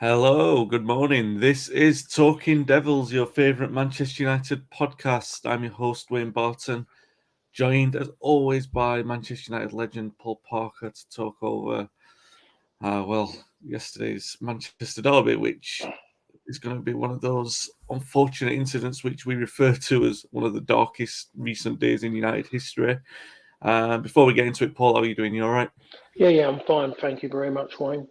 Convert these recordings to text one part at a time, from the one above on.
Hello, good morning. This is Talking Devils, your favourite Manchester United podcast. I'm your host, Wayne Barton, joined as always by Manchester United legend Paul Parker to talk over, yesterday's Manchester derby, which is going to be one of those unfortunate incidents which we refer to as one of the darkest recent days in United history. Before we get into it, Paul, how are you doing? You all right? Yeah, I'm fine. Thank you very much, Wayne.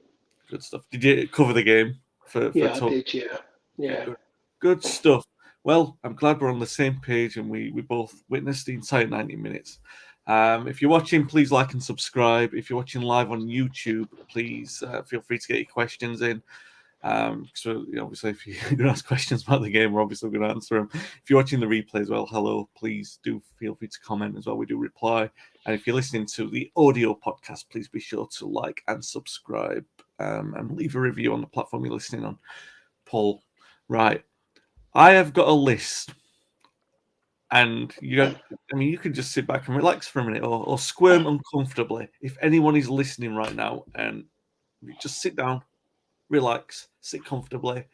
Good stuff. Did you cover the game for Yeah, I talk? did. Yeah, Yeah, yeah. good stuff. Well, I'm glad we're on the same page and we both witnessed the entire 90 minutes. If you're watching, please like and subscribe. If you're watching live on YouTube, please feel free to get your questions in. So obviously, if you're going to ask questions about the game, we're obviously going to answer them. If you're watching the replay as well, hello, please do feel free to comment as well. We do reply. And if you're listening to the audio podcast, please be sure to like and subscribe and leave a review on the platform you're listening on. Paul, right. I have got a list, and you don't. I mean, you can just sit back and relax for a minute, or squirm uncomfortably. If anyone is listening right now, and just sit down, relax, sit comfortably,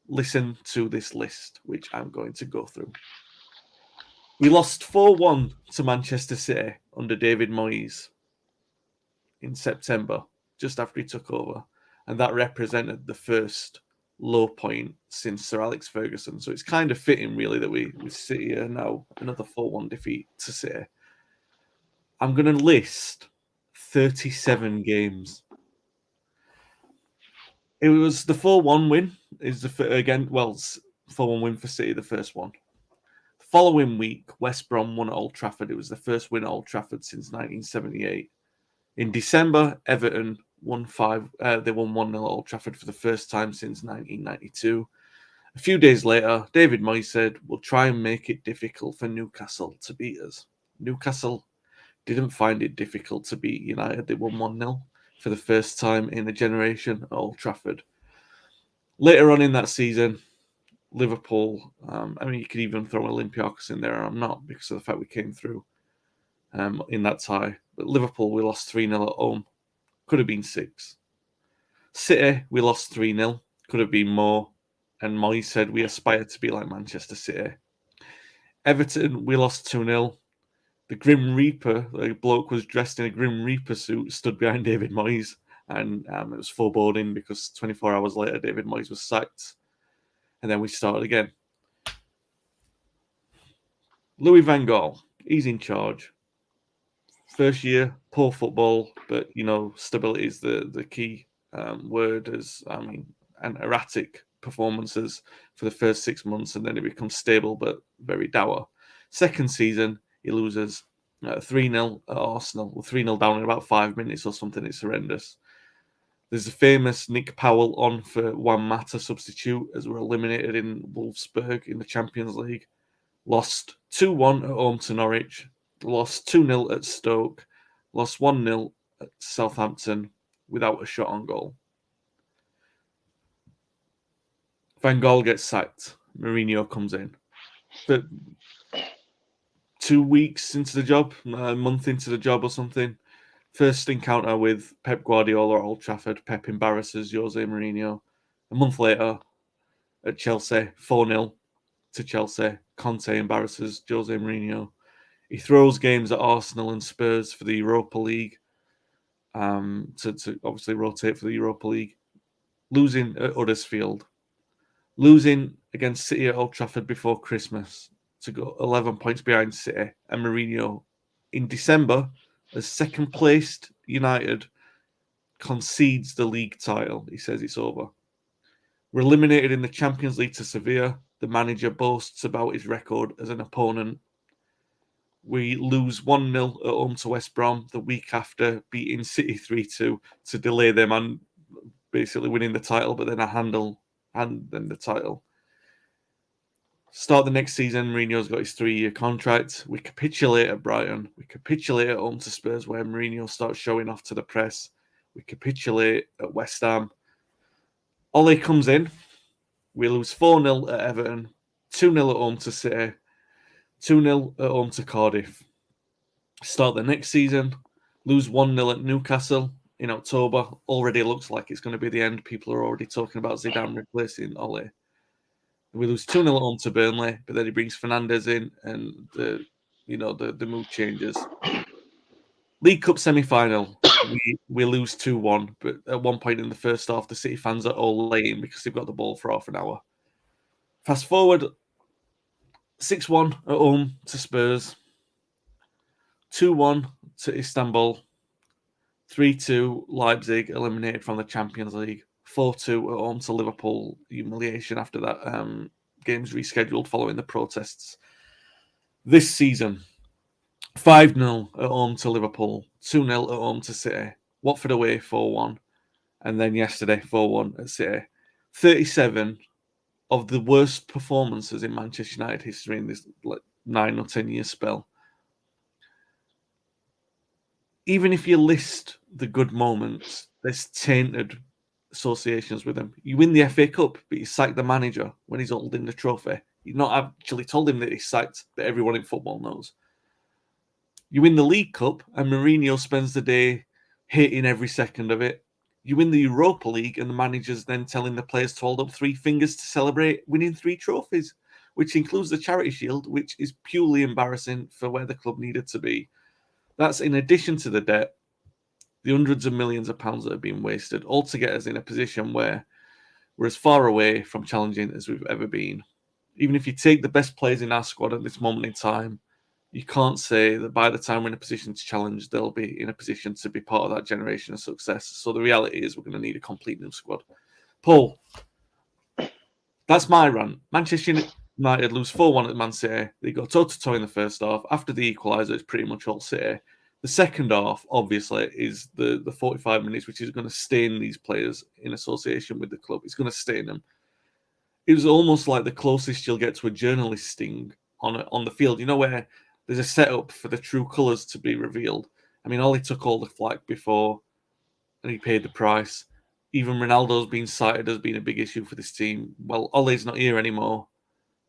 listen to this list, which I'm going to go through. We lost 4-1 to Manchester City under David Moyes in September, just after he took over, and that represented the first low point since Sir Alex Ferguson. So it's kind of fitting, really, that we sit here now, another 4-1 defeat to City. I'm going to list 37 games. It was the 4-1 win, is again, 4-1 win for City, the first one. The following week, West Brom won at Old Trafford. It was the first win at Old Trafford since 1978. In December, Everton won 5. They won 1-0 at Old Trafford for the first time since 1992. A few days later, David Moyes said, "We'll try and make it difficult for Newcastle to beat us." Newcastle didn't find it difficult to beat United. They won 1-0 for the first time in a generation at Old Trafford. Later on in that season, Liverpool, you could even throw Olympiacos in there, and I'm not, because of the fact we came through in that tie. But Liverpool, we lost 3-0 at home. Could have been 6. City, we lost 3-0. Could have been more. And Moyes said we aspire to be like Manchester City. Everton, we lost 2-0. The Grim Reaper, the bloke was dressed in a Grim Reaper suit, stood behind David Moyes. And it was foreboding because 24 hours later, David Moyes was sacked. And then we started again. Louis van Gaal, he's in charge. First year, poor football, but stability is the key word. And erratic performances for the first 6 months, and then it becomes stable but very dour. Second season, he loses 3-0 at Arsenal, 3-0 down in about 5 minutes or something. It's horrendous. There's a famous Nick Powell on for Juan Mata substitute as we're eliminated in Wolfsburg in the Champions League. Lost 2-1 at home to Norwich. Lost 2-0 at Stoke. Lost 1-0 at Southampton without a shot on goal. Van Gaal gets sacked. Mourinho comes in. But 2 weeks into the job, a month into the job or something, first encounter with Pep Guardiola at Old Trafford. Pep embarrasses Jose Mourinho. A month later, at Chelsea, 4-0 to Chelsea. Conte embarrasses Jose Mourinho. He throws games at Arsenal and Spurs for the Europa League, to obviously rotate for the Europa League. Losing at Huddersfield. Losing against City at Old Trafford before Christmas to go 11 points behind City. And Mourinho, in December, as second placed United, concedes the league title. He says it's over. We're eliminated in the Champions League to Sevilla. The manager boasts about his record as an opponent. We lose 1-0 at home to West Brom the week after beating City 3-2 to delay them and basically winning the title, but then hand them the title. Start the next season, Mourinho's got his 3-year contract. We capitulate at Brighton. We capitulate at home to Spurs, where Mourinho starts showing off to the press. We capitulate at West Ham. Ole comes in. We lose 4-0 at Everton, 2-0 at home to City, 2-0 at home to Cardiff. Start the next season, lose 1-0 at Newcastle, in October. Already looks like it's going to be the end. People are already talking about Zidane replacing Ole. We lose 2-0 at home to Burnley, but then he brings Fernandes in, and the mood changes. League Cup semi-final, we lose 2-1, but at one point in the first half, the City fans are all laying because they've got the ball for half an hour. Fast forward, 6-1 at home to Spurs, 2-1 to Istanbul, 3-2 Leipzig eliminated from the Champions League, 4-2 at home to Liverpool, humiliation after that game's rescheduled following the protests. This season, 5-0 at home to Liverpool, 2-0 at home to City, Watford away 4-1, and then yesterday 4-1 at City. 37 of the worst performances in Manchester United history in this 9 or 10 year spell. Even if you list the good moments, there's tainted associations with them. You win the FA Cup, but you sack the manager when he's holding the trophy. You've not actually told him that he's sacked, but everyone in football knows. You win the League Cup, and Mourinho spends the day hating every second of it. You win the Europa League, and the manager's then telling the players to hold up 3 fingers to celebrate winning 3 trophies, which includes the Charity Shield, which is purely embarrassing for where the club needed to be. That's in addition to the debt, the hundreds of millions of pounds that have been wasted, all to get us in a position where we're as far away from challenging as we've ever been. Even if you take the best players in our squad at this moment in time, you can't say that by the time we're in a position to challenge, they'll be in a position to be part of that generation of success. So the reality is we're going to need a complete new squad. Paul, that's my rant. Manchester United lose 4-1 at Man City. They go toe-to-toe in the first half. After the equaliser, it's pretty much all City. The second half, obviously, is the 45 minutes, which is going to stain these players in association with the club. It's going to stain them. It was almost like the closest you'll get to a journalist sting on the field. You know, where there's a setup for the true colours to be revealed. I mean, Ollie took all the flack before, and he paid the price. Even Ronaldo's been cited as being a big issue for this team. Well, Ollie's not here anymore.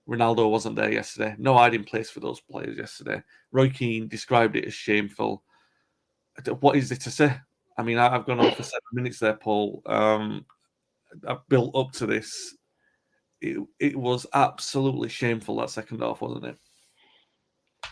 Ronaldo wasn't there yesterday. No hiding place for those players yesterday. Roy Keane described it as shameful. What is there to say? I mean, I've gone on for 7 minutes there, Paul. I've built up to this. It was absolutely shameful, that second half, wasn't it?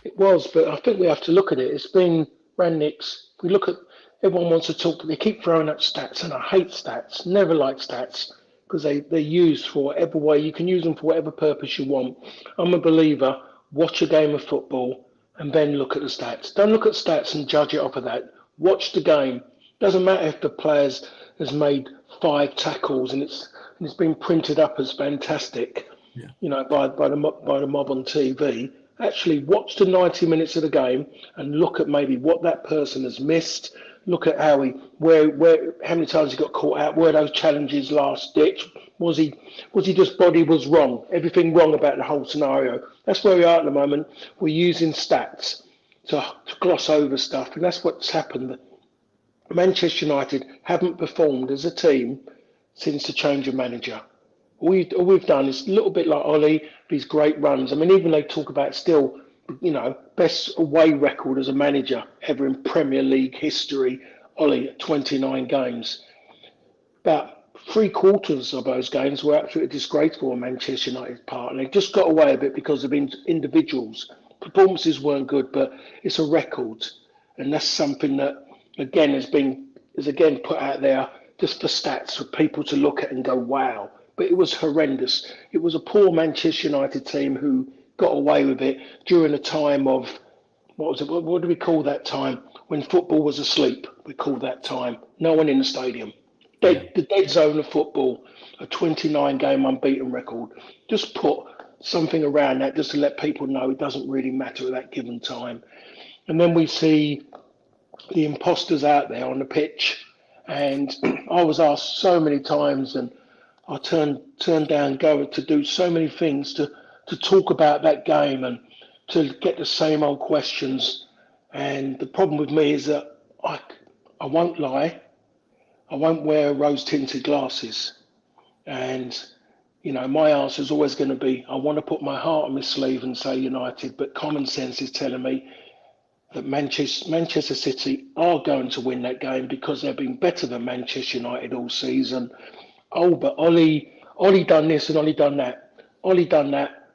It was, but I think we have to look at it. It's been Rangnick's. We look at everyone wants to talk. They keep throwing out stats, and I hate stats. Never like stats because they're used for whatever way you can use them for whatever purpose you want. I'm a believer. Watch a game of football and then look at the stats. Don't look at stats and judge it off of that. Watch the game. Doesn't matter if the players has made 5 tackles and it's been printed up as fantastic. Yeah. You know, by the mob on TV. Actually, watch the 90 minutes of the game and look at maybe what that person has missed. Look at how how many times he got caught out. Were those challenges last ditch? Was he just body was wrong? Everything wrong about the whole scenario. That's where we are at the moment. We're using stats to gloss over stuff, and that's what's happened. Manchester United haven't performed as a team since the change of manager. All we've done is a little bit like Ollie, these great runs. I mean, even they talk about still, you know, best away record as a manager ever in Premier League history. Ollie at 29 games. About 3/4 of those games were absolutely disgraceful on Manchester United's part, and they just got away a bit because of individuals. Performances weren't good, but it's a record, and that's something that again is again put out there just for stats for people to look at and go, wow. But it was horrendous. It was a poor Manchester United team who got away with it during a time of, what was it? What do we call that time? When football was asleep, we called that time. No one in the stadium. The dead zone of football, a 29-game unbeaten record. Just put something around that just to let people know it doesn't really matter at that given time. And then we see the imposters out there on the pitch. And I was asked so many times, and I turned down going to do so many things to talk about that game and to get the same old questions. And the problem with me is that I won't lie. I won't wear rose-tinted glasses. And, you know, my answer is always going to be, I want to put my heart on my sleeve and say United, but common sense is telling me that Manchester City are going to win that game because they've been better than Manchester United all season. Oh, but Ollie done this and Ollie done that. Ollie done that,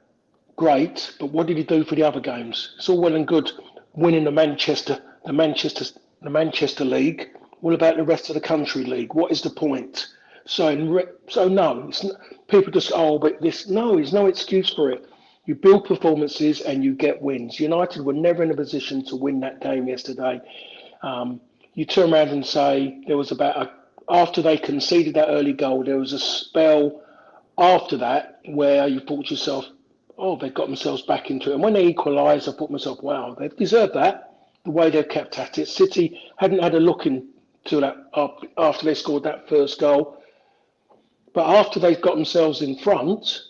great. But what did he do for the other games? It's all well and good winning the Manchester League. What about the rest of the country league? What is the point? So no, people just but this. No, there's no excuse for it. You build performances and you get wins. United were never in a position to win that game yesterday. You turn around and say there was after they conceded that early goal, there was a spell after that where you thought to yourself, oh, they've got themselves back into it. And when they equalised, I thought to myself, wow, they've deserved that, the way they've kept at it. City hadn't had a look into that after they scored that first goal. But after they've got themselves in front,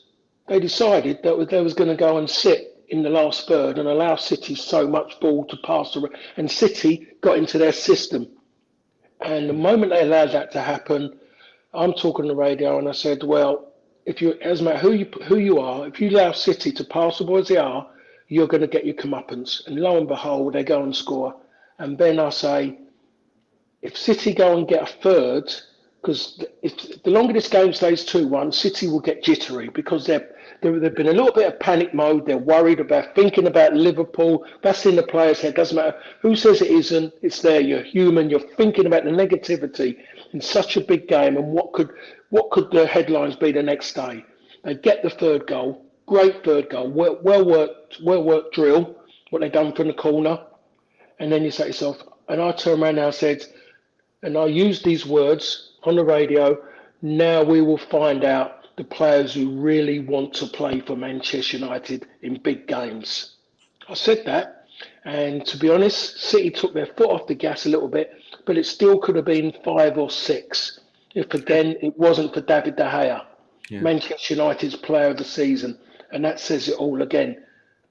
they decided that they was going to go and sit in the last third and allow City so much ball to pass around. And City got into their system. And the moment they allowed that to happen, I'm talking on the radio and I said, well, if you, as matter who you are, if you allow City to pass the ball as they are, you're going to get your comeuppance. And lo and behold, they go and score. And then I say, if City go and get a third, because if the longer this game stays 2-1, City will get jittery because they've been a little bit of panic mode. They're worried about thinking about Liverpool. That's in the players' head. Doesn't matter who says it isn't. It's there. You're human. You're thinking about the negativity in such a big game and what could the headlines be the next day. They get the third goal. Great third goal. Well worked drill. What they done from the corner. And then you say to yourself, and I turned around and I said, and I used these words on the radio, now we will find out the players who really want to play for Manchester United in big games. I said that, and to be honest, City took their foot off the gas a little bit, but it still could have been 5 or 6 if, again, it wasn't for David De Gea, Manchester United's player of the season, and that says it all again.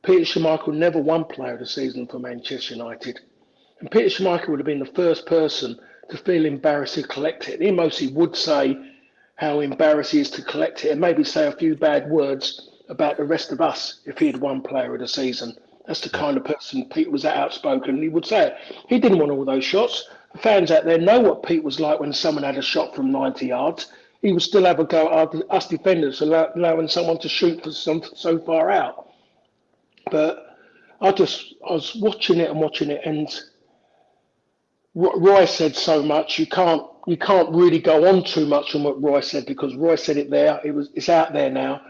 Peter Schmeichel never won player of the season for Manchester United, and Peter Schmeichel would have been the first person to feel embarrassed to collect it. He mostly would say how embarrassed he is to collect it and maybe say a few bad words about the rest of us if he had won player of the season. That's the kind of person Pete was, that outspoken, and he would say it. He didn't want all those shots. The fans out there know what Pete was like when someone had a shot from 90 yards. He would still have a go at us defenders, allowing someone to shoot for so far out. But I was watching it, and Roy said so much. You can't really go on too much on what Roy said because Roy said it there. It's out there now.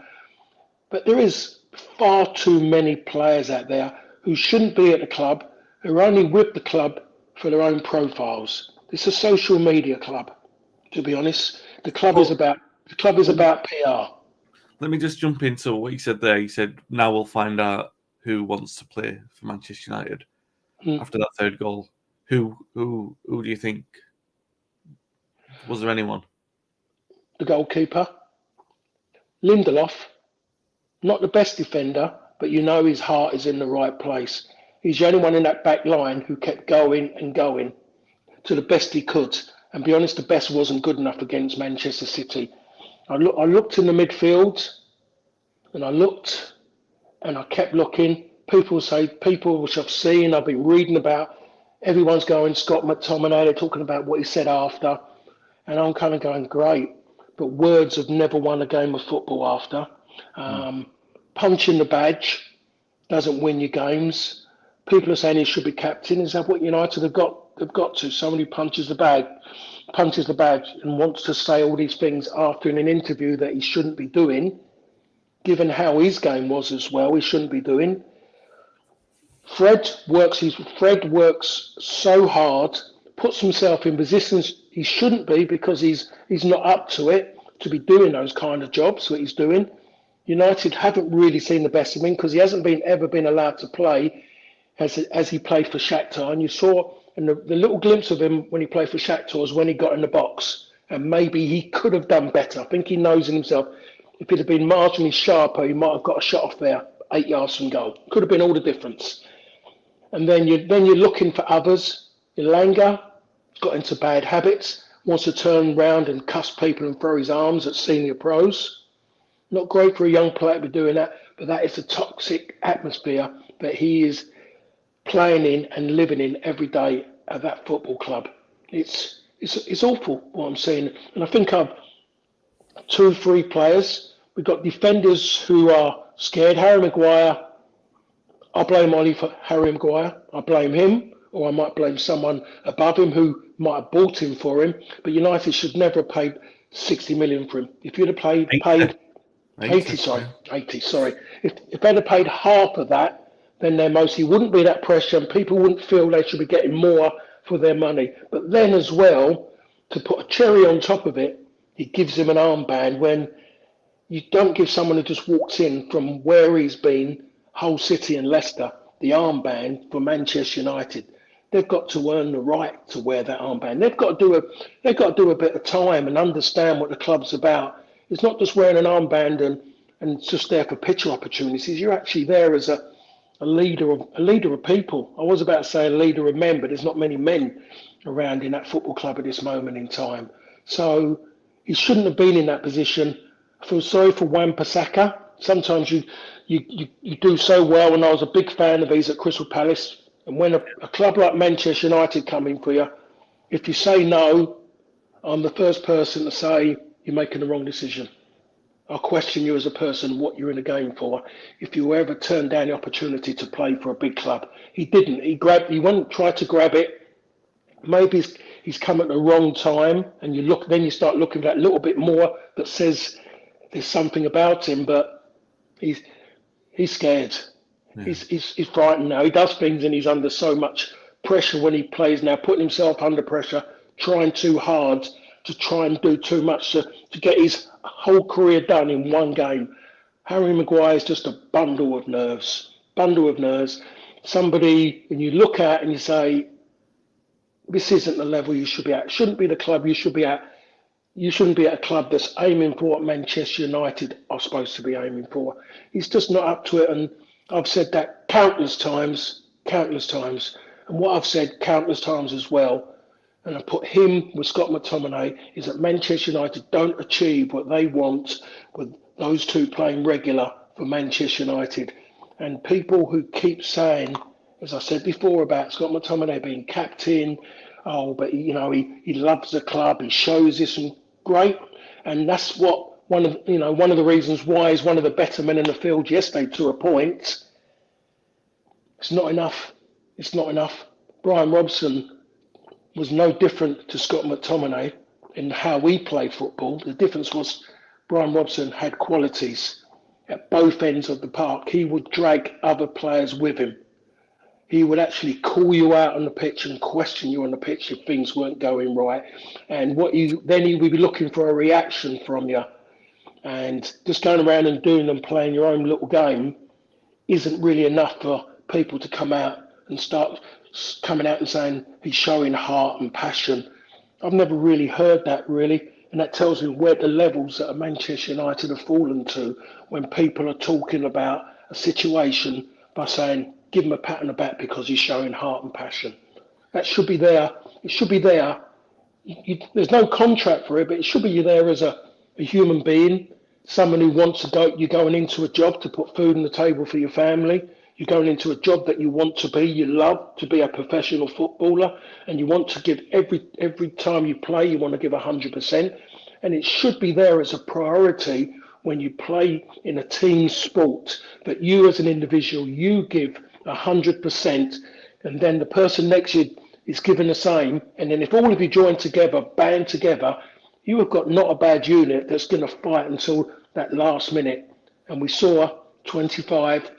But there is far too many players out there who shouldn't be at the club, who are only with the club for their own profiles. It's a social media club, to be honest. The club is about PR. Let me just jump into what he said there. He said, now we'll find out who wants to play for Manchester United after that third goal. Who do you think? Was there anyone? The goalkeeper, Lindelof, not the best defender, but you know his heart is in the right place. He's the only one in that back line who kept going and going to the best he could. And be honest, the best wasn't good enough against Manchester City. I looked in the midfield, and I kept looking. People which I've seen, I've been reading about. Everyone's going, Scott McTominay, they're talking about what he said after. And I'm kind of going, great. But words have never won a game of football after. Punching the badge doesn't win you games. People are saying he should be captain. Is that what United have got to? Somebody punches the badge and wants to say all these things after in an interview that he shouldn't be doing, given how his game was as well, he shouldn't be doing. Fred works so hard, puts himself in positions he shouldn't be because he's not up to it to be doing those kind of jobs that he's doing. United haven't really seen the best of him because he hasn't ever been allowed to play as he played for Shakhtar. And you saw the little glimpse of him when he played for Shakhtar was when he got in the box, and maybe he could have done better. I think he knows in himself. If he'd have been marginally sharper, he might have got a shot off there 8 yards from goal. Could have been all the difference. And then you're looking for others. Elanga got into bad habits, wants to turn round and cuss people and throw his arms at senior pros. Not great for a young player to be doing that, but that is a toxic atmosphere that he is playing in and living in every day at that football club. It's awful what I'm seeing, and I think I've 2, 3 players. We've got defenders who are scared. Harry Maguire, I blame Ollie for Harry Maguire. I blame him, or I might blame someone above him who might have bought him for him. But United should never have paid 60 million for him. If you'd have paid 80, sorry, yeah. 80, sorry. If they'd have paid half of that, then there mostly wouldn't be that pressure and people wouldn't feel they should be getting more for their money. But then as well, to put a cherry on top of it, it gives him an armband when you don't give someone who just walks in from where he's been, Hull City and Leicester, the armband for Manchester United. They've got to earn the right to wear that armband. They've got to do a bit of time and understand what the club's about. It's not just wearing an armband and it's just there for picture opportunities. You're actually there as a leader of people. I was about to say a leader of men, but there's not many men around in that football club at this moment in time. So he shouldn't have been in that position. I feel sorry for Wan-Bissaka. Sometimes you do so well, and I was a big fan of his at Crystal Palace. And when a club like Manchester United come in for you, if you say no, I'm the first person to say you're making the wrong decision. I'll question you as a person, what you're in the game for. If you ever turned down the opportunity to play for a big club, he didn't. He went and tried to grab it. Maybe he's come at the wrong time, and then you start looking at that little bit more that says there's something about him, but he's scared. Yeah. He's frightened now. He does things and he's under so much pressure when he plays now, putting himself under pressure, trying too hard to try and do too much to get his whole career done in one game. Harry Maguire is just a bundle of nerves. Somebody, and you look at and you say, this isn't the level you should be at. It shouldn't be the club you should be at. You shouldn't be at a club that's aiming for what Manchester United are supposed to be aiming for. He's just not up to it. And I've said that countless times. And what I've said countless times as well, and I put him with Scott McTominay, is that Manchester United don't achieve what they want with those two playing regular for Manchester United. And people who keep saying, as I said before about Scott McTominay being captain, but he loves the club, he shows this, and great. And that's what one of the reasons why he's one of the better men in the field yesterday to a point. It's not enough. Brian Robson was no different to Scott McTominay in how we play football. The difference was Brian Robson had qualities at both ends of the park. He would drag other players with him. He would actually call you out on the pitch and question you on the pitch if things weren't going right. And he would be looking for a reaction from you. And just going around and doing and playing your own little game isn't really enough for people to come out and start coming out and saying he's showing heart and passion. I've never really heard that, really. And that tells me where the levels that Manchester United have fallen to when people are talking about a situation by saying, give him a pat on the back because he's showing heart and passion. That should be there. It should be there. There's no contract for it, but it should be there as a human being, someone who wants to go. You're going into a job to put food on the table for your family. You're going into a job that you want to be. You love to be a professional footballer, and you want to give every time you play. You want to give 100%, and it should be there as a priority when you play in a team sport. That you, as an individual, you give 100%, and then the person next to you is given the same. And then if all of you join together, band together, you have got not a bad unit that's going to fight until that last minute. And we saw 25,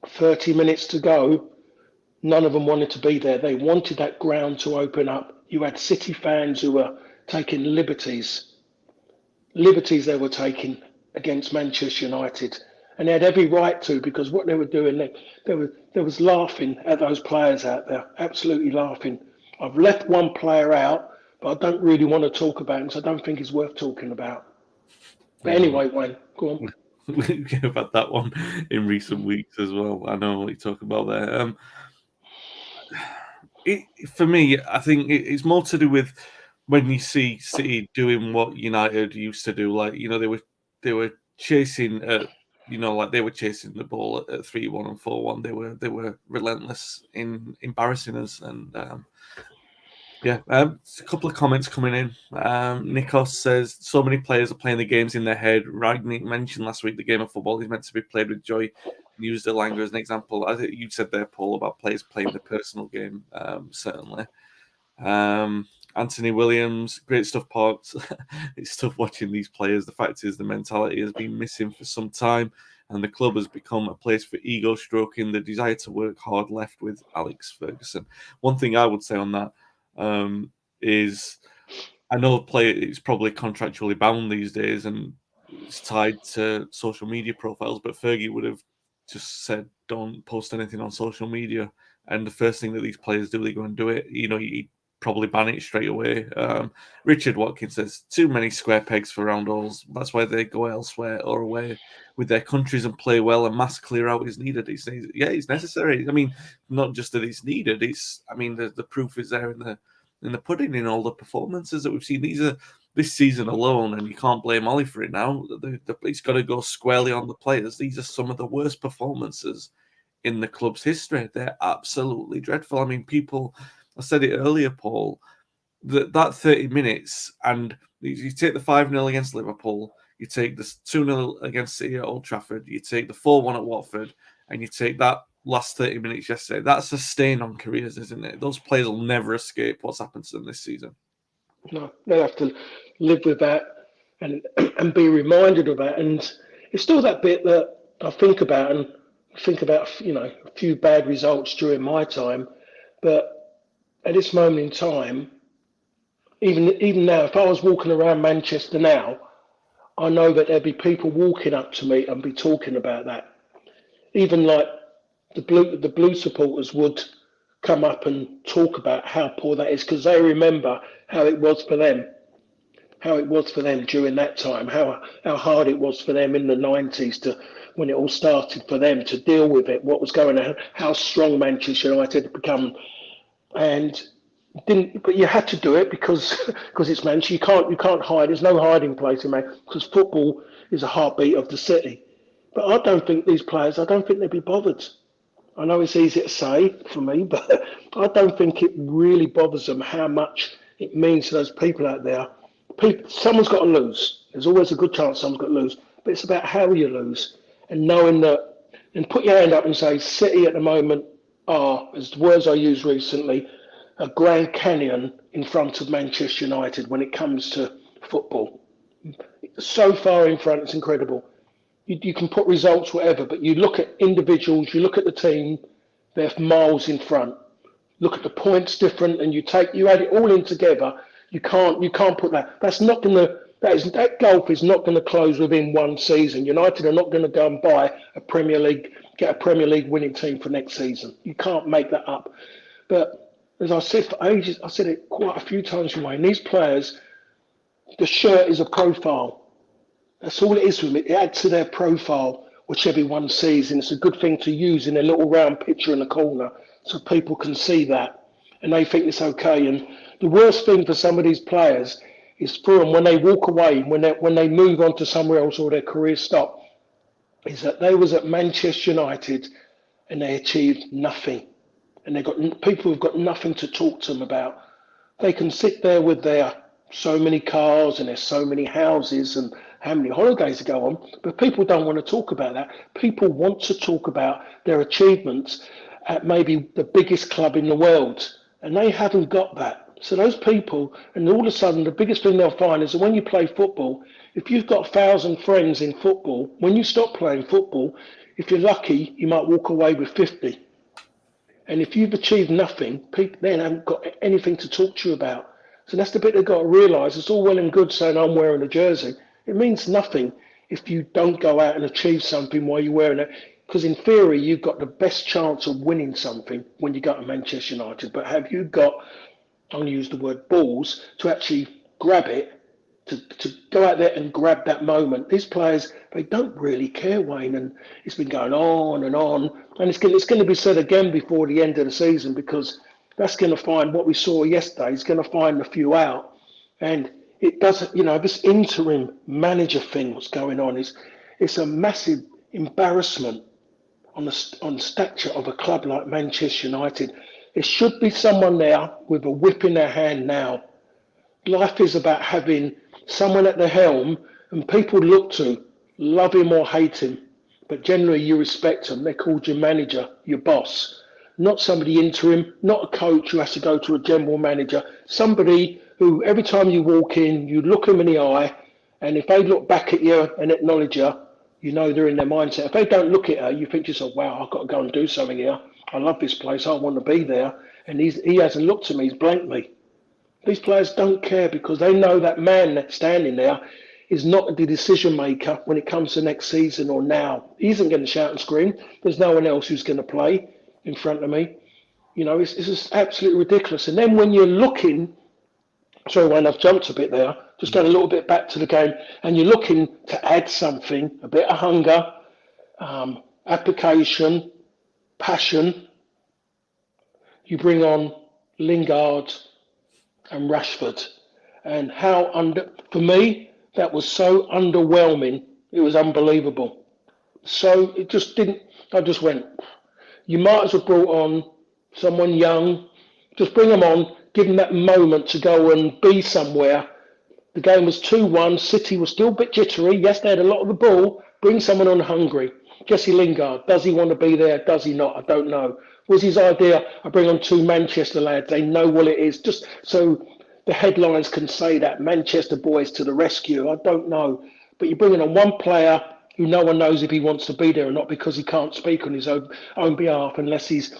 30 minutes to go. None of them wanted to be there. They wanted that ground to open up. You had City fans who were taking liberties they were taking against Manchester United. And they had every right to, because what they were doing, there was laughing at those players out there, absolutely laughing. I've left one player out, but I don't really want to talk about him because I don't think he's worth talking about. But anyway, Wayne, go on. We've had that one in recent weeks as well. I know what you're talking about there. For me, I think it's more to do with when you see City doing what United used to do. Like, they were chasing like they were chasing the ball at 3-1 and 4-1. They were relentless in embarrassing us. And a couple of comments coming in. Nikos says, so many players are playing the games in their head. Ragnick mentioned last week the game of football is meant to be played with joy. Used Elanga as an example. I think you said there, Paul, about players playing the personal game, certainly. Anthony Williams, great stuff, Parks. It's tough watching these players. The fact is the mentality has been missing for some time, and the club has become a place for ego stroking. The desire to work hard left with Alex Ferguson. One thing I would say on that is I know play it's probably contractually bound these days and it's tied to social media profiles, but Fergie would have just said, don't post anything on social media. And the first thing that these players do, they go and do it. He'd probably ban it straight away. Richard Watkins says, too many square pegs for round holes. That's why they go elsewhere or away with their countries and play well. And mass clear out is needed. It's necessary. I mean, not just that it's needed. The proof is there in the pudding in all the performances that we've seen. These are this season alone, and you can't blame Ollie for it now. It's got to go squarely on the players. These are some of the worst performances in the club's history. They're absolutely dreadful. I mean, I said it earlier, Paul, that 30 minutes, and you take the 5-0 against Liverpool, you take the 2-0 against City at Old Trafford, you take the 4-1 at Watford, and you take that last 30 minutes yesterday. That's a stain on careers, isn't it? Those players will never escape what's happened to them this season. No, they have to live with that and be reminded of that. And it's still that bit that I think about a few bad results during my time. But at this moment in time, even now, if I was walking around Manchester now, I know that there'd be people walking up to me and be talking about that. Even like the blue supporters would come up and talk about how poor that is because they remember how it was for them during that time, how hard it was for them in the 90s when it all started for them to deal with it, what was going on, how strong Manchester United had become, but you had to do it because it's Manchester. You can't hide. There's no hiding place in Manchester because football is a heartbeat of the city. But I don't think they'd be bothered. I know it's easy to say for me, but I don't think it really bothers them how much it means to those people out there. Someone's got to lose. There's always a good chance someone's got to lose, but it's about how you lose and knowing that. And put your hand up and say, City at the moment are, as the words I used recently, a Grand Canyon in front of Manchester United when it comes to football. So far in front, it's incredible. You can put results, whatever, but you look at individuals, you look at the team, they're miles in front. Look at the points different, and you add it all in together. You can't put that. That gulf is not going to close within one season. United are not going to go and get a Premier League winning team for next season. You can't make that up. But as I said for ages, I said it quite a few times, Wayne. These players, the shirt is a profile. That's all it is with it. It adds to their profile, which everyone sees, and it's a good thing to use in a little round picture in the corner so people can see that and they think it's okay. And the worst thing for some of these players is for them when they walk away, when they move on to somewhere else or their career stop, is that they was at Manchester United and they achieved nothing. And they've got people who've got nothing to talk to them about. They can sit there with their so many cars and there's so many houses and how many holidays to go on, but people don't want to talk about that. People want to talk about their achievements at maybe the biggest club in the world, and they haven't got that. So those people, and all of a sudden, the biggest thing they'll find is that when you play football, if you've got 1,000 friends in football, when you stop playing football, if you're lucky, you might walk away with 50. And if you've achieved nothing, people then haven't got anything to talk to you about. So that's the bit they've got to realise. It's all well and good saying I'm wearing a jersey. It means nothing if you don't go out and achieve something while you're wearing it. Because in theory, you've got the best chance of winning something when you go to Manchester United. But have you got, I'm going to use the word balls, to actually grab it, to go out there and grab that moment? These players, they don't really care, Wayne. And it's been going on and on. And it's going to be said again before the end of the season, because that's going to find what we saw yesterday. It's going to find a few out. And it doesn't, this interim manager thing, what's going on it's a massive embarrassment on stature of a club like Manchester United. There should be someone there with a whip in their hand now. Life is about having someone at the helm and people look to, love him or hate him. But generally you respect them. They're called your manager, your boss. Not somebody interim, not a coach who has to go to a general manager. Somebody who every time you walk in, you look them in the eye, and if they look back at you and acknowledge you, you know they're in their mindset. If they don't look at her, you think to yourself, wow, I've got to go and do something here. I love this place. I want to be there. And he hasn't looked at me. He's blanked me. These players don't care because they know that man that's standing there is not the decision maker when it comes to next season or now. He isn't going to shout and scream. There's no one else who's going to play in front of me. You know, it's just absolutely ridiculous. And then when you're looking, sorry, Wayne, I've jumped a bit there, just going a little bit back to the game, and you're looking to add something, a bit of hunger, application, passion. You bring on Lingard and Rashford, and for me that was so underwhelming. It was unbelievable. So it just didn't. I just went. You might as well brought on someone young. Just bring them on. Give them that moment to go and be somewhere. The game was 2-1. City was still a bit jittery. Yes, they had a lot of the ball. Bring someone on hungry. Jesse Lingard, does he want to be there? Does he not? I don't know. Was his idea, I bring on two Manchester lads. They know what it is. Just so the headlines can say that Manchester boys to the rescue. I don't know. But you're bringing on one player who no one knows if he wants to be there or not because he can't speak on his own behalf unless he's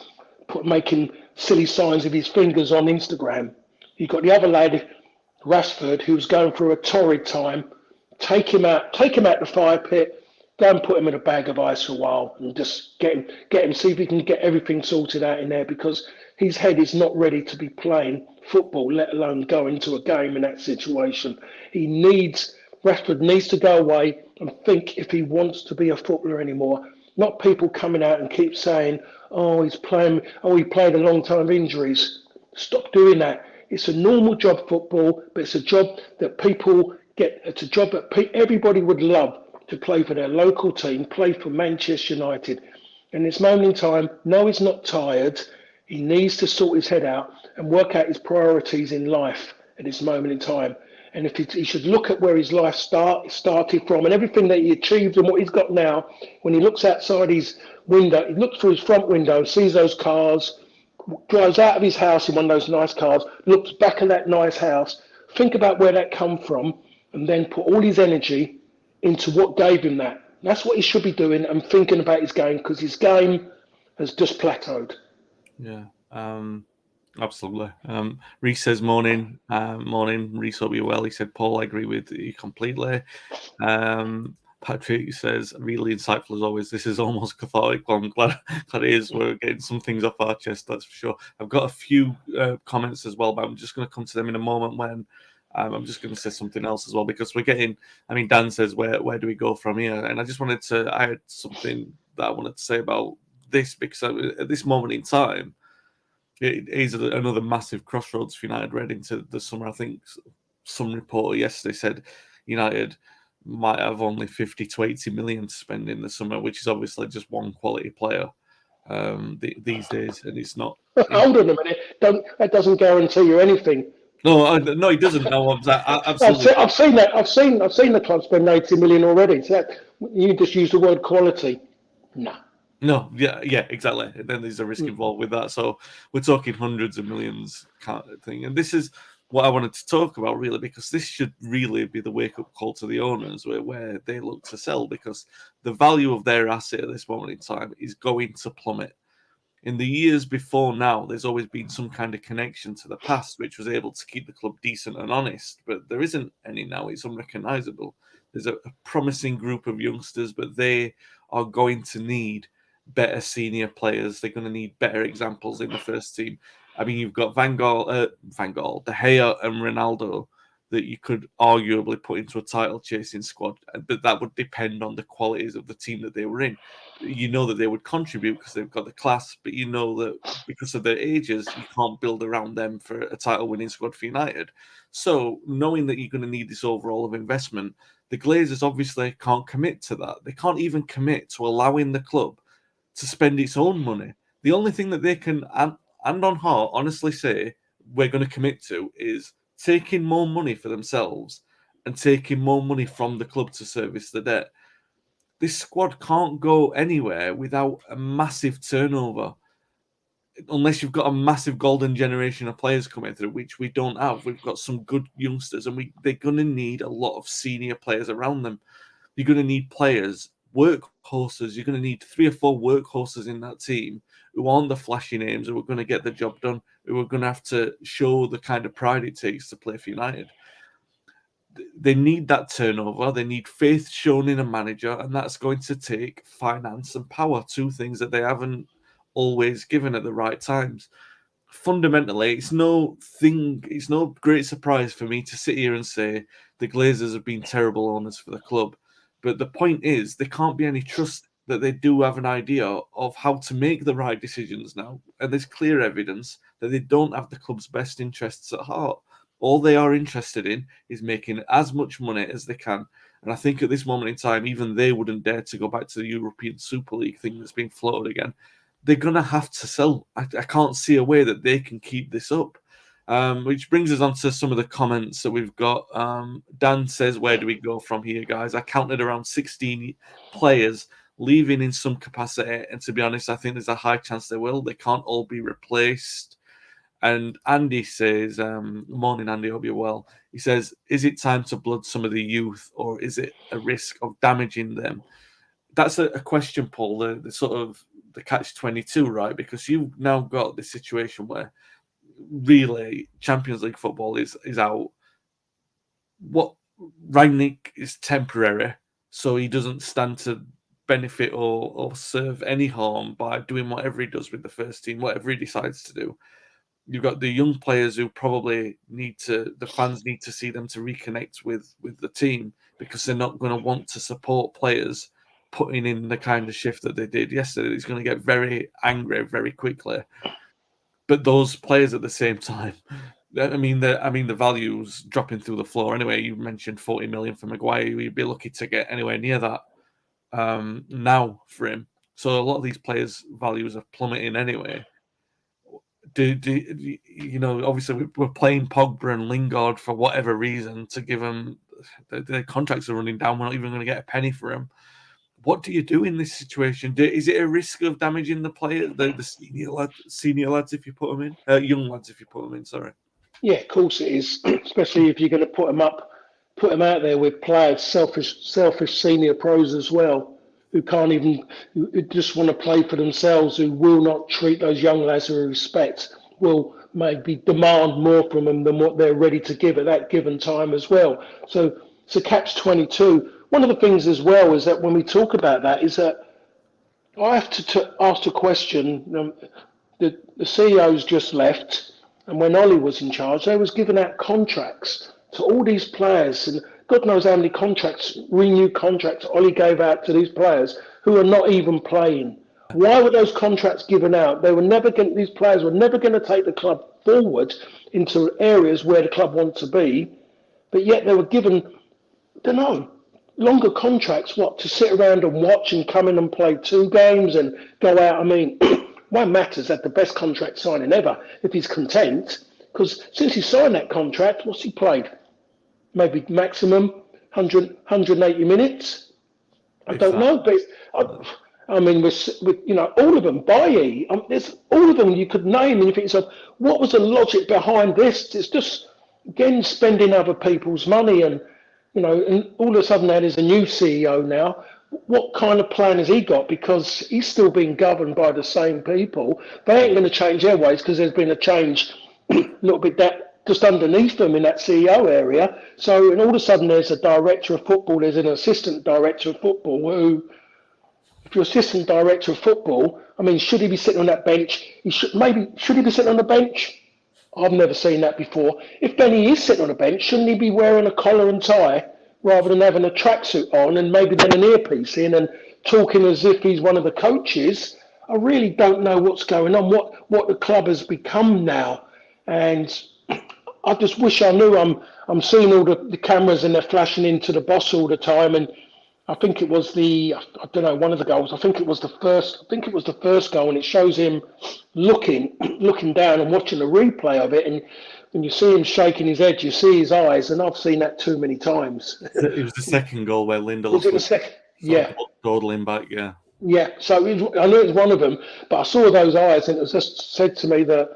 making silly signs of his fingers on Instagram. You've got the other lad, Rashford, who's going through a torrid time. Take him out the fire pit. Go and put him in a bag of ice for a while and just get him, see if he can get everything sorted out in there because his head is not ready to be playing football, let alone go into a game in that situation. Rashford needs to go away and think if he wants to be a footballer anymore. Not people coming out and keep saying, he played a long time of injuries. Stop doing that. It's a normal job, football, but it's a job that people get. It's a job that everybody would love to play for their local team, play for Manchester United. And this moment in time, no, he's not tired. He needs to sort his head out and work out his priorities in life at this moment in time. And if he should look at where his life started from and everything that he achieved and what he's got now, when he looks outside his window, he looks through his front window, sees those cars, drives out of his house in one of those nice cars, looks back at that nice house, think about where that come from, and then put all his energy into what gave him that. That's what he should be doing and thinking about his game because his game has just plateaued. Yeah, absolutely. Reese says morning. Reese, hope you're well. He said, Paul, I agree with you completely. Patrick says, really insightful as always. This is almost cathartic. Well, I'm glad it is. We're getting some things off our chest, that's for sure. I've got a few comments as well, but I'm just going to come to them in a moment when I'm just going to say something else as well because we're getting. Dan says, where do we go from here? And I just wanted to. I had something that I wanted to say about this because at this moment in time, it is another massive crossroads for United right into the summer. I think some reporter yesterday said United might have only 50 to 80 million to spend in the summer, which is obviously just one quality player these days, and it's not. Hold on a minute. That doesn't guarantee you anything. No, he doesn't. No, absolutely. I've seen that. I've seen the club spend 80 million already. So you just use the word quality. No, yeah, exactly. And then there's a risk involved with that. So we're talking hundreds of millions kind of thing. And this is what I wanted to talk about, really, because this should really be the wake-up call to the owners where they look to sell because the value of their asset at this moment in time is going to plummet. In the years before now, there's always been some kind of connection to the past, which was able to keep the club decent and honest. But there isn't any now. It's unrecognisable. There's a promising group of youngsters, but they are going to need better senior players. They're going to need better examples in the first team. You've got Van Gaal, De Gea and Ronaldo that you could arguably put into a title chasing squad, but that would depend on the qualities of the team that they were in. You know that they would contribute because they've got the class, but you know that because of their ages, you can't build around them for a title winning squad for United. So knowing that you're going to need this overall of investment, the Glazers obviously can't commit to that. They can't even commit to allowing the club to spend its own money. The only thing that they can, hand on heart, honestly say we're going to commit to is taking more money for themselves and taking more money from the club to service the debt. This squad can't go anywhere without a massive turnover, unless you've got a massive golden generation of players coming through, which we don't have. We've got some good youngsters, and they're going to need a lot of senior players around them. You're going to need players, workhorses. You're going to need 3 or 4 workhorses in that team who aren't the flashy names, who are going to get the job done, who are going to have to show the kind of pride it takes to play for United. They need that turnover. They need faith shown in a manager, and that's going to take finance and power, 2 things that they haven't always given at the right times. Fundamentally, it's no great surprise for me to sit here and say the Glazers have been terrible owners for the club. But the point is, there can't be any trust that they do have an idea of how to make the right decisions now. And there's clear evidence that they don't have the club's best interests at heart. All they are interested in is making as much money as they can. And I think at this moment in time, even they wouldn't dare to go back to the European Super League thing that's being floated again. They're going to have to sell. I can't see a way that they can keep this up. Which brings us on to some of the comments that we've got. Dan says, where do we go from here, guys? I counted around 16 players leaving in some capacity. And to be honest, I think there's a high chance they will. They can't all be replaced. And Andy says, morning, Andy, hope you're well. He says, is it time to blood some of the youth, or is it a risk of damaging them? That's a question, Paul, the sort of the catch-22, right? Because you've now got this situation where really Champions League football is out. What Rangnick is temporary, so he doesn't stand to benefit or serve any harm by doing whatever he does with the first team, whatever he decides to do. You've got the young players who probably the fans need to see them to reconnect with the team, because they're not going to want to support players putting in the kind of shift that they did yesterday. He's going to get very angry very quickly. But those players at the same time, I mean the value's dropping through the floor. Anyway, you mentioned 40 million for Maguire. You'd be lucky to get anywhere near that now for him. So a lot of these players' values are plummeting anyway. Obviously we're playing Pogba and Lingard for whatever reason to give them their contracts are running down. We're not even going to get a penny for them. What do you do in this situation? Is it a risk of damaging the player, the senior lads if you put them in, young lads if you put them in? Sorry. Yeah, of course it is. Especially if you're going to put them out there with players, selfish senior pros as well, who just want to play for themselves, who will not treat those young lads with respect, will maybe demand more from them than what they're ready to give at that given time as well. So it's a catch-22. One of the things as well is that when we talk about that is that I have to ask the question, the CEO's just left, and when Ollie was in charge, they was giving out contracts to all these players, and God knows how many renewed contracts Ollie gave out to these players who are not even playing. Why were those contracts given out? These players were never going to take the club forward into areas where the club wants to be, but yet they were given, longer contracts, to sit around and watch and come in and play 2 games and go out. I mean, one matters at the best contract signing ever if he's content, because since he signed that contract, what's he played? Maybe maximum 180 minutes. I don't know, but all of them, Bailly, there's all of them you could name, and you think to yourself, what was the logic behind this? It's just, again, spending other people's money, and all of a sudden now there's a new CEO now. What kind of plan has he got? Because he's still being governed by the same people. They ain't going to change their ways, because there's been a change a little bit just underneath them in that CEO area. So, and all of a sudden there's a director of football, there's an assistant director of football who, if you're assistant director of football, I mean, should he be sitting on that bench? Should he be sitting on the bench? I've never seen that before. If Benny is sitting on a bench, shouldn't he be wearing a collar and tie rather than having a tracksuit on and maybe then an earpiece in and talking as if he's one of the coaches? I really don't know what's going on, what the club has become now. And I just wish I knew. I'm seeing all the cameras and they're flashing into the boss all the time. And I think it was I don't know, one of the goals. I think it was the first. I think it was the first goal, and it shows him looking down and watching a replay of it. And when you see him shaking his head, you see his eyes. And I've seen that too many times. It was the second goal where Lindelof Was it the second? Yeah. Dawdling back, yeah. Yeah. So I knew it was one of them, but I saw those eyes, and it was just said to me that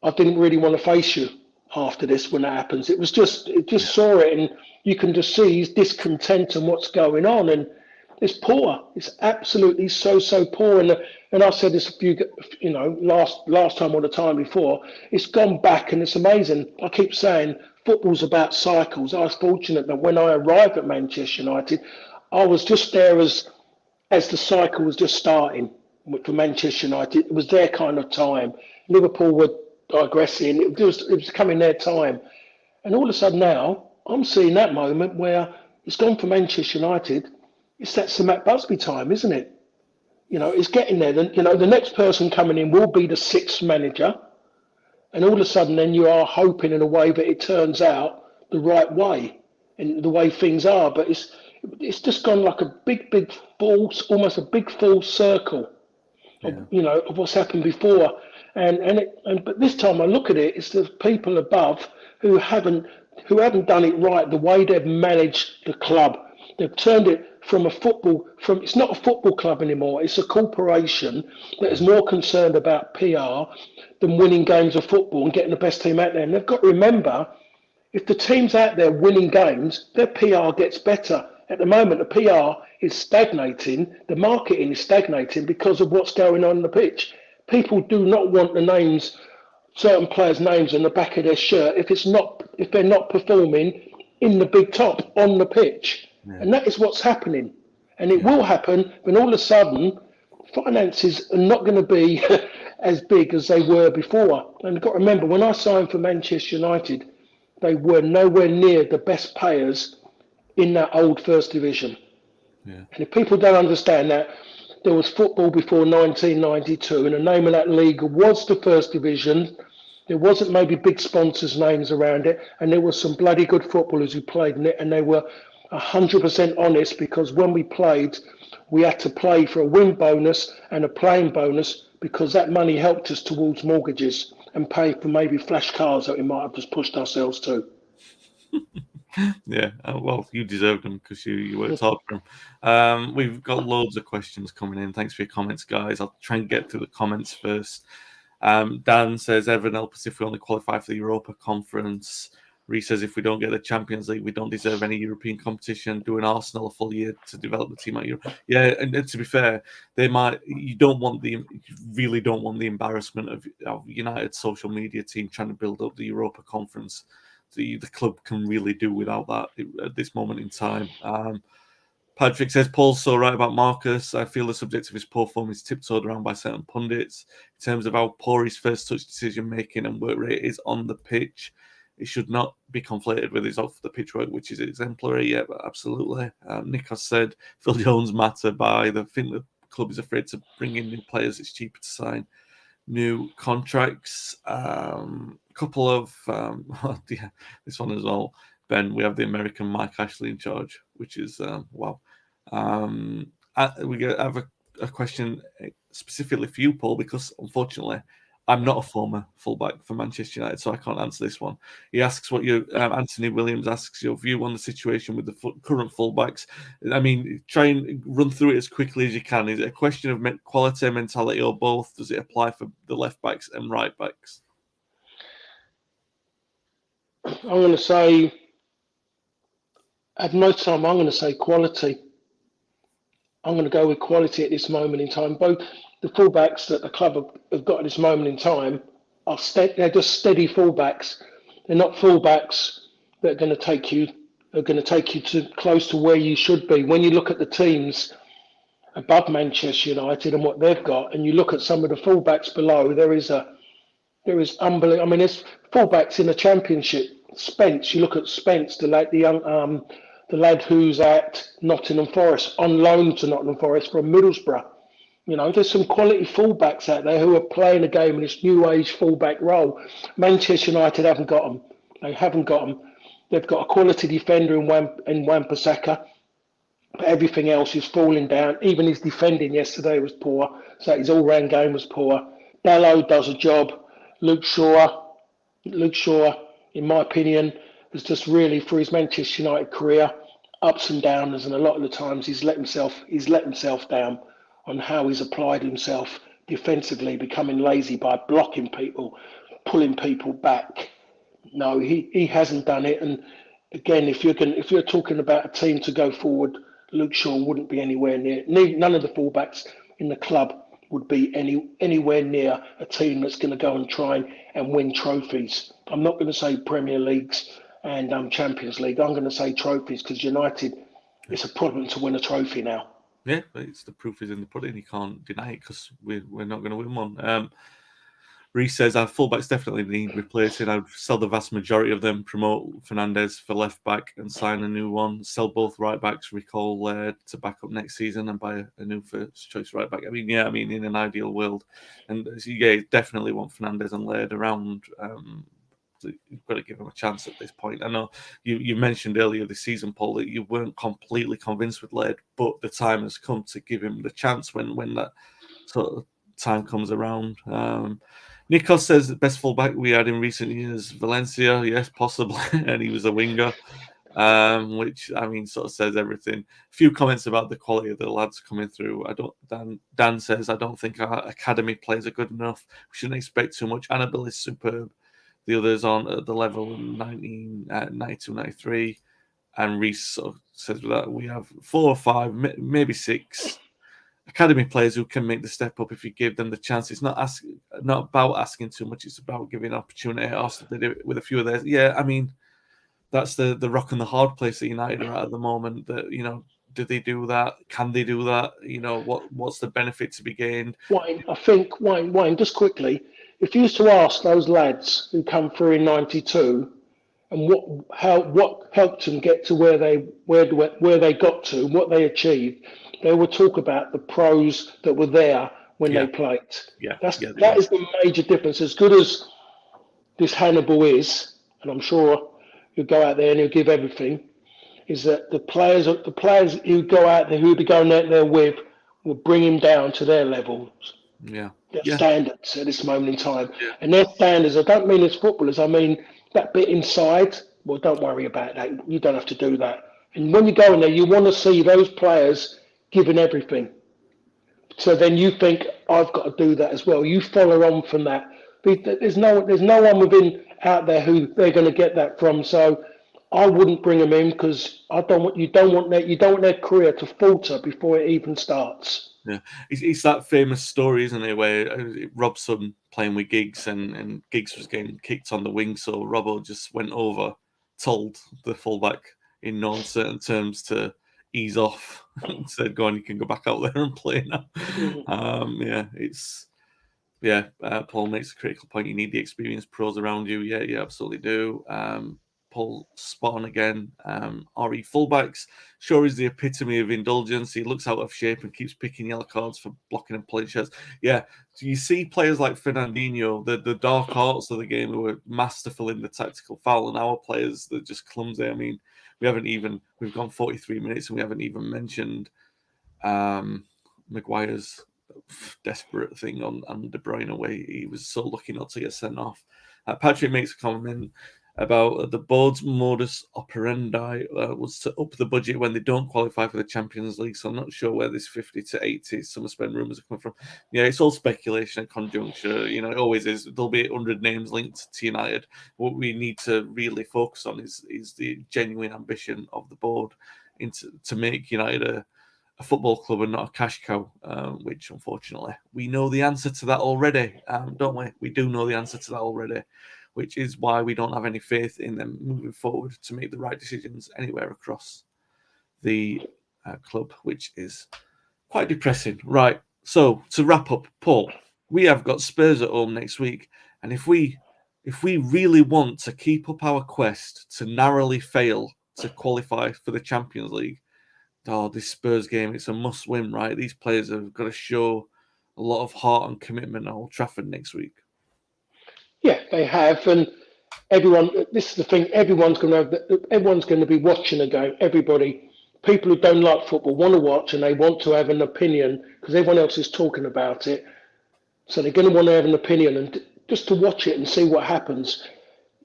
I didn't really want to face you after this when that happens. It just saw it, and you can just see his discontent and what's going on, and it's poor. It's absolutely so poor. And I said this last time or the time before. It's gone back, and it's amazing. I keep saying football's about cycles. I was fortunate that when I arrived at Manchester United, I was just there as the cycle was just starting for Manchester United. It was their kind of time. Liverpool were digressing. It was coming their time. And all of a sudden now, I'm seeing that moment where it's gone for Manchester United. It's that Sir Matt Busby time, isn't it? It's getting there. The next person coming in will be the sixth manager. And all of a sudden then you are hoping in a way that it turns out the right way and the way things are. But it's just gone like a big almost a big full circle of what's happened before. But this time I look at it, it's the people above who haven't done it right, the way they've managed the club. They've turned it it's not a football club anymore. It's a corporation that is more concerned about PR than winning games of football and getting the best team out there. And they've got to remember, if the team's out there winning games, their PR gets better. At the moment, the PR is stagnating. The marketing is stagnating because of what's going on the pitch. People do not want certain players' names on the back of their shirt if they're not performing in the big top on the pitch. Yeah. And that is what's happening. And it will happen when all of a sudden finances are not going to be as big as they were before. And you've got to remember, when I signed for Manchester United, they were nowhere near the best players in that old First Division. Yeah. And if people don't understand that, there was football before 1992, and the name of that league was the First Division. There wasn't maybe big sponsors' names around it, and there were some bloody good footballers who played in it, and they were 100% honest, because when we played, we had to play for a win bonus and a playing bonus, because that money helped us towards mortgages and pay for maybe flash cars that we might have just pushed ourselves to. Yeah, well, you deserved them because you worked hard for them. We've got loads of questions coming in. Thanks for your comments, guys. I'll try and get through the comments first. Dan says, Everton help us if we only qualify for the Europa Conference. Reece says, if we don't get the Champions League, we don't deserve any European competition. Doing Arsenal a full year to develop the team at Europe. Yeah, and to be fair, you really don't want the embarrassment of United's social media team trying to build up the Europa Conference. The club can really do without that at this moment in time. Patrick says, Paul's so right about Marcus. I feel the subject of his poor form is tiptoed around by certain pundits. In terms of how poor his first touch decision making and work rate is on the pitch, it should not be conflated with his off the pitch work, which is exemplary. Yeah, but absolutely. Nick has said Phil Jones matter by the think the club is afraid to bring in new players. It's cheaper to sign new contracts. Couple of this one as well, Ben. We have the American Mike Ashley in charge, which is wow. We have a question specifically for you, Paul, because unfortunately I'm not a former fullback for Manchester United, so I can't answer this one. He asks what your Anthony Williams asks your view on the situation with the current fullbacks. I mean, try and run through it as quickly as you can. Is it a question of quality, mentality, or both? Does it apply for the left backs and right backs? I'm going to say, at most time, I'm going to say quality. I'm going to go with quality at this moment in time. Both the fullbacks that the club have got at this moment in time are they're just steady fullbacks. They're not fullbacks that are going to take you to close to where you should be. When you look at the teams above Manchester United and what they've got, and you look at some of the fullbacks below, there is a There is unbelievable. I mean, there's fullbacks in the Championship. Spence, you look at Spence, the lad who's at Nottingham Forest, on loan to Nottingham Forest from Middlesbrough. There's some quality fullbacks out there who are playing a game in this new age fullback role. Manchester United haven't got them. They haven't got them. They've got a quality defender in Wan-Bissaka, but everything else is falling down. Even his defending yesterday was poor, so his all-round game was poor. Dalot does a job. Luke Shaw, in my opinion, has just really, for his Manchester United career, ups and downs, and a lot of the times he's let himself down on how he's applied himself defensively, becoming lazy by blocking people, pulling people back. No, he hasn't done it. And again, if you're talking about a team to go forward, Luke Shaw wouldn't be anywhere near. None of the fullbacks in the club would be anywhere near a team that's going to go and try and win trophies. I'm not going to say Premier Leagues and Champions League. I'm going to say trophies, because United, it's a problem to win a trophy now. Yeah, it's the proof is in the pudding. You can't deny it, because we're not going to win one. Reece says our fullbacks definitely need replacing. I'd sell the vast majority of them, promote Fernandes for left back and sign a new one. Sell both right backs, recall Laird to back up next season and buy a new first choice right back. I mean, in an ideal world, and definitely want Fernandes and Laird around. You've got to give him a chance at this point. I know you mentioned earlier this season, Paul, that you weren't completely convinced with Laird, but the time has come to give him the chance when that sort of time comes around. Nikos says the best fullback we had in recent years, Valencia. Yes, possibly, and he was a winger, which I mean sort of says everything. A few comments about the quality of the lads coming through. Dan says I don't think our academy players are good enough. We shouldn't expect too much. Annabelle is superb. The others aren't at the level 92, 93. And Reece sort of says that we have 4 or 5, maybe 6 academy players who can make the step up if you give them the chance. It's not about asking too much. It's about giving opportunity. Arsenal did it with a few of theirs. Yeah, I mean, that's the rock and the hard place that United are at the moment. That do they do that? Can they do that? What's the benefit to be gained? Wayne, just quickly, if you used to ask those lads who come through in '92 and what helped them get to where they got to, what they achieved, they would talk about the pros that were there when they played. That is the major difference. As good as this Hannibal is, and I'm sure he'll go out there and he'll give everything, is that the players who go out there, who be going out there with, will bring him down to their levels. Their standards at this moment in time. And their standards, I don't mean as footballers, I mean that bit inside. Well, don't worry about that. You don't have to do that. And when you go in there, you want to see those players giving everything. So then you think, I've got to do that as well. You follow on from that. There's no one out there who they're going to get that from. So I wouldn't bring them in, because you don't want their career to falter before it even starts. Yeah, it's that famous story, isn't it, where Robson playing with Giggs and Giggs was getting kicked on the wing, so Robbo just went over, told the fullback in no uncertain terms to ease off, and said, "Go on, you can go back out there and play now." Paul makes a critical point. You need the experienced pros around you. Yeah, you absolutely do. Paul spot on again. RE fullbacks. Sure is the epitome of indulgence. He looks out of shape and keeps picking yellow cards for blocking and pulling shirts. Yeah. Do you see players like Fernandinho, the dark arts of the game, who are masterful in the tactical foul, and our players that just clumsy? I mean, we've gone 43 minutes and we haven't even mentioned Maguire's desperate thing on De Bruyne away. He was so lucky not to get sent off. Patrick makes a comment about the board's modus operandi was to up the budget when they don't qualify for the Champions League. So I'm not sure where this 50 to 80 summer spend rumours are coming from. Yeah, it's all speculation and conjuncture. It always is. There'll be 100 names linked to United. What we need to really focus on is the genuine ambition of the board to make United a football club and not a cash cow, which unfortunately we know the answer to that already, don't we? We do know the answer to that already, which is why we don't have any faith in them moving forward to make the right decisions anywhere across the club, which is quite depressing. Right, so to wrap up, Paul, we have got Spurs at home next week. And if we really want to keep up our quest to narrowly fail to qualify for the Champions League, this Spurs game, it's a must-win, right? These players have got to show a lot of heart and commitment at Old Trafford next week. Yeah, they have, and everyone. This is the thing. Everyone's going to be watching a game. Everybody, people who don't like football want to watch, and they want to have an opinion because everyone else is talking about it. So they're going to want to have an opinion and just to watch it and see what happens.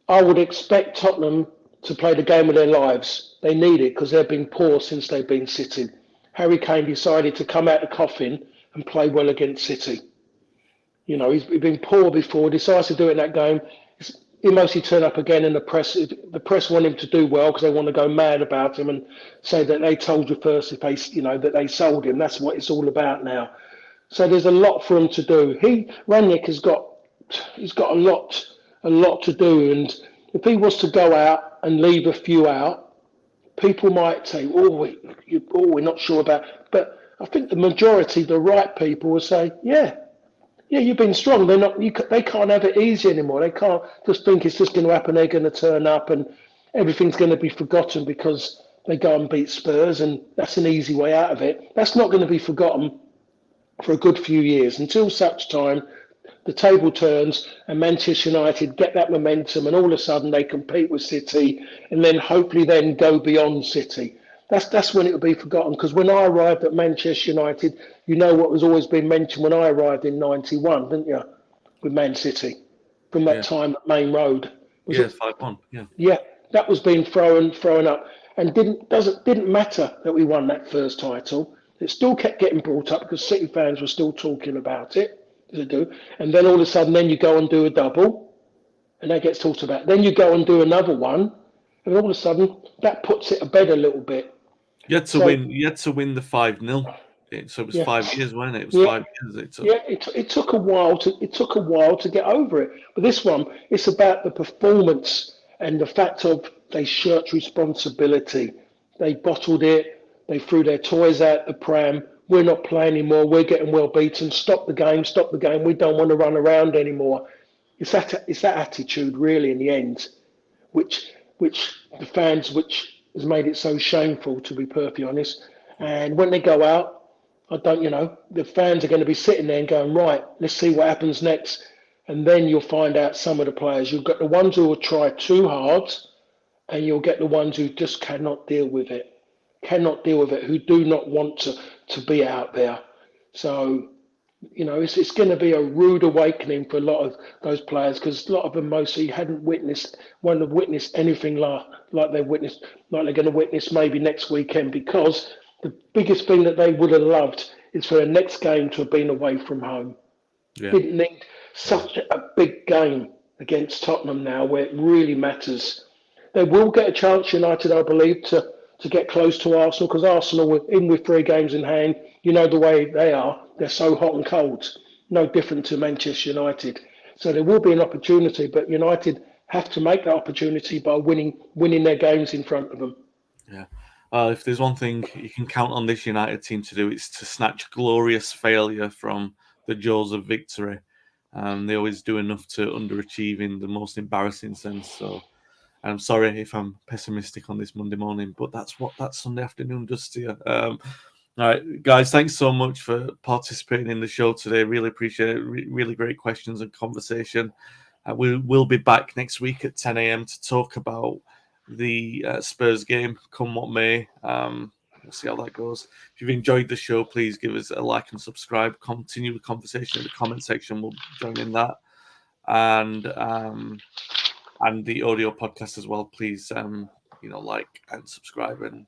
I would expect Tottenham to play the game of their lives. They need it because they've been poor since they've been City. Harry Kane decided to come out the coffin and play well against City. You know, he's been poor before, decides to do it in that game. He mostly turn up again in the press want him to do well because they want to go mad about him and say that they told you first if they, that they sold him. That's what it's all about now. So there's a lot for him to do. Rangnick he's got a lot to do, and if he was to go out and leave a few out, people might say, we're not sure about. But I think the majority, the right people, will say, yeah, you've been strong. They can't have it easy anymore. They can't just think it's just going to happen. They're going to turn up and everything's going to be forgotten because they go and beat Spurs, and that's an easy way out of it. That's not going to be forgotten for a good few years until such time the table turns and Manchester United get that momentum and all of a sudden they compete with City and then hopefully then go beyond City. That's when it will be forgotten, because when I arrived at Manchester United, you know what was always been mentioned when I arrived in '91, didn't you? With Man City, from that time at Main Road. 5-1. Yeah, that was being thrown up, and didn't matter that we won that first title. It still kept getting brought up because City fans were still talking about it. And then all of a sudden, then you go and do a double, and that gets talked about. Then you go and do another one, and all of a sudden that puts it to bed a little bit. You had to win. You had to win the 5-0. So it was 5 years, wasn't it? It was 5 years. It took a while to get over it. But this one, it's about the performance and the fact of they shirked responsibility. They bottled it. They threw their toys out the pram. We're not playing anymore. We're getting well beaten. Stop the game. Stop the game. We don't want to run around anymore. It's that attitude, really, in the end, which the fans, which has made it so shameful, to be perfectly honest. And when they go out, the fans are going to be sitting there and going, right, let's see what happens next. And then you'll find out some of the players. You've got the ones who will try too hard, and you'll get the ones who just cannot deal with it, who do not want to be out there. So, it's going to be a rude awakening for a lot of those players, because a lot of them mostly won't have witnessed anything like they're going to witness maybe next weekend, because the biggest thing that they would have loved is for the next game to have been away from home. Yeah. Didn't need such a big game against Tottenham now, where it really matters. They will get a chance, United, I believe, to get close to Arsenal, because Arsenal were in with 3 games in hand. You know the way they are. They're so hot and cold. No different to Manchester United. So there will be an opportunity, but United have to make that opportunity by winning their games in front of them. Yeah. If there's one thing you can count on this United team to do, it's to snatch glorious failure from the jaws of victory. They always do enough to underachieve in the most embarrassing sense. So I'm sorry if I'm pessimistic on this Monday morning, but that's what that Sunday afternoon does to you. All right, guys, thanks so much for participating in the show today. Really appreciate it. Really great questions and conversation. We'll be back next week at 10 a.m. to talk about the Spurs game, come what may. We'll see how that goes. If you've enjoyed the show, please give us a like and subscribe. Continue the conversation in the comment section. We'll join in that. And the audio podcast as well. Please, like and subscribe and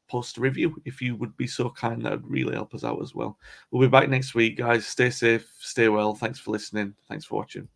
post a review if you would be so kind. That would really help us out as well. We'll be back next week, guys. Stay safe, stay well. Thanks for listening. Thanks for watching.